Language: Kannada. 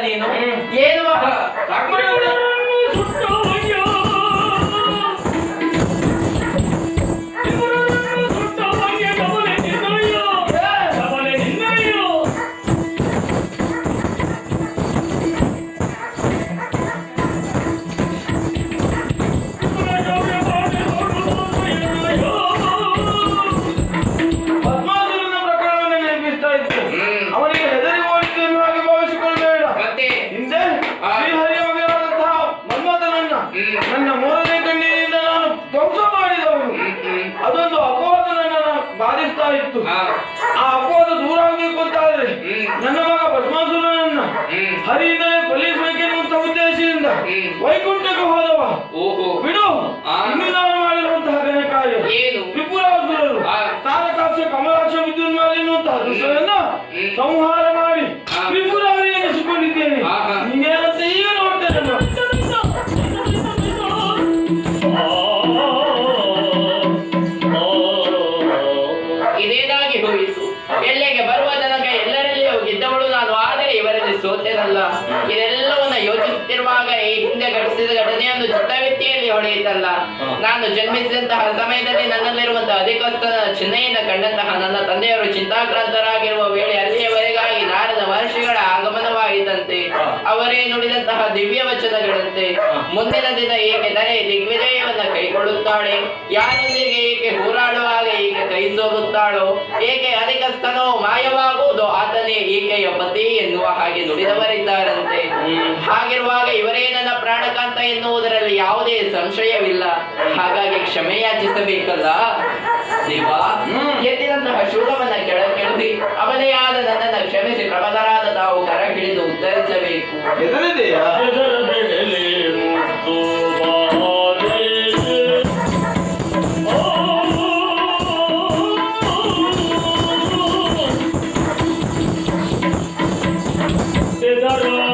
ನೀನು ಏನು ನನ್ನ ಮೂರನೇ ಕಣ್ಣಿನಿಂದ ನಾನು ಧ್ವಂಸ ಮಾಡಿದವನು. ಅದೊಂದು ಅಪವಾದ ನನ್ನನ್ನು ಬಾಧಿಸ್ತಾ ಇತ್ತು. ಆ ಅಪವಾದ ದೂರ ಆಗಬೇಕು ಅಂತಾದ್ರೆ ನನ್ನ ಮಗ ಭಸ್ಮಾಸುರನನ್ನ ಹರಿಯಿಂದಲೇ ಕೊಲ್ಲಿಸಬೇಕೆನ್ನುವಂತ ಉದ್ದೇಶದಿಂದ ವೈಕುಂಠಕ್ಕೆ ಹೋದವ. ಬಿಡು, ಇನ್ನು ನಾನು ಮಾಡಿರುವಂತಹ ಘನ ಕಾರ್ಯ ತ್ರಿಪುರಾಸುರರು ತಾರಕಾಕ್ಷ ಕಮಲಾಕ್ಷ ವಿದ್ಯುನ್ಮಾಲಿ ಎನ್ನುವಂತಹ ದುಷ್ಟರನ್ನ ಸಂಹಾರ ಮಾಡಿ ತ್ರಿಪುರಾವರಿ ಎನಿಸಿಕೊಂಡಿದ್ದೇನೆ. ನೀನೇನಂತ ಈಗ ನೋಡ್ತೇನೆ. ಇದೇನಾಗಿ ಹೋಯಿತು? ಎಲ್ಲಿಗೆ ಬರುವ ತನಕ ಎಲ್ಲರಲ್ಲಿಯೂ ಗೆದ್ದವಳು ನಾನು, ಆದರೆ ಇವರಲ್ಲಿ ಸೋತೆನಲ್ಲ. ಇದೆಲ್ಲವನ್ನ ಯೋಚಿಸುತ್ತಿರುವಾಗ ಈ ಹಿಂದೆ ಘಟಿಸಿದ ಘಟನೆಯೊಂದು ಚಿತ್ತವಿತ್ತಿಯಲ್ಲಿ ಹೊಳೆಯಿತಲ್ಲ. ನಾನು ಜನ್ಮಿಸಿದಂತಹ ಸಮಯದಲ್ಲಿ ನನ್ನಲ್ಲಿರುವಂತಹ ಅಧಿಕಸ್ಥನ ಚಿಹ್ನೆಯಿಂದ ಕಂಡಂತಹ ನನ್ನ ತಂದೆಯವರು ಚಿಂತಾಕ್ರಾಂತರಾಗಿರುವ ವೇಳೆ ಅಲ್ಲಿಯವರೆಗಾಗಿ ನಾರದ ಮಹರ್ಷಿಗಳ ಆಗಮನವಾಯಿತಂತೆ. ಅವರೇ ನುಡಿದಂತಹ ದಿವ್ಯ ವಚನಗಳಂತೆ ಮುಂದಿನ ದಿನ ಏಕೆ ದರೆ ದಿಗ್ವಿಜಯವನ್ನ ಕೈಗೊಳ್ಳುತ್ತಾಳೆ, ಯಾರೊಂದಿಗೆ ಏಕೆ ಹೋರಾಡುವಾಗ ಏಕೆ ಕೈ ಸೋಲುತ್ತಾಳೋ, ಏಕೆ ಅಧಿಕಸ್ಥನೋ ಮಾಯವಾಗುವುದು ಆತನೇ ಈಕೆಯ ಪತಿ ಎನ್ನುವ ಹಾಗೆ ನುಡಿದವರಿದ್ದಾರಂತೆ. ಹಾಗಿರುವಾಗ ಇವರೇ ನನ್ನ ಪ್ರಾಣಕಾಂತ ಎನ್ನುವುದರಲ್ಲಿ ಯಾವುದೇ ಸಂಶಯವಿಲ್ಲ. ಹಾಗಾಗಿ ಕ್ಷಮೆ ಯಾಚಿಸಬೇಕಲ್ಲ ದೇವ. ಎದ್ದಿದಂತಹ ಶೂಲವನ್ನ ಕೆಳಗಿಳಿಸಿ ಅಬಲೆಯಾದ ನನ್ನನ್ನು ಕ್ಷಮಿಸಿ ಪ್ರಬಲರಾದ ತಾವು ಕರ ಹಿಡಿದು ಉತ್ತರಿಸಬೇಕು. Cesaro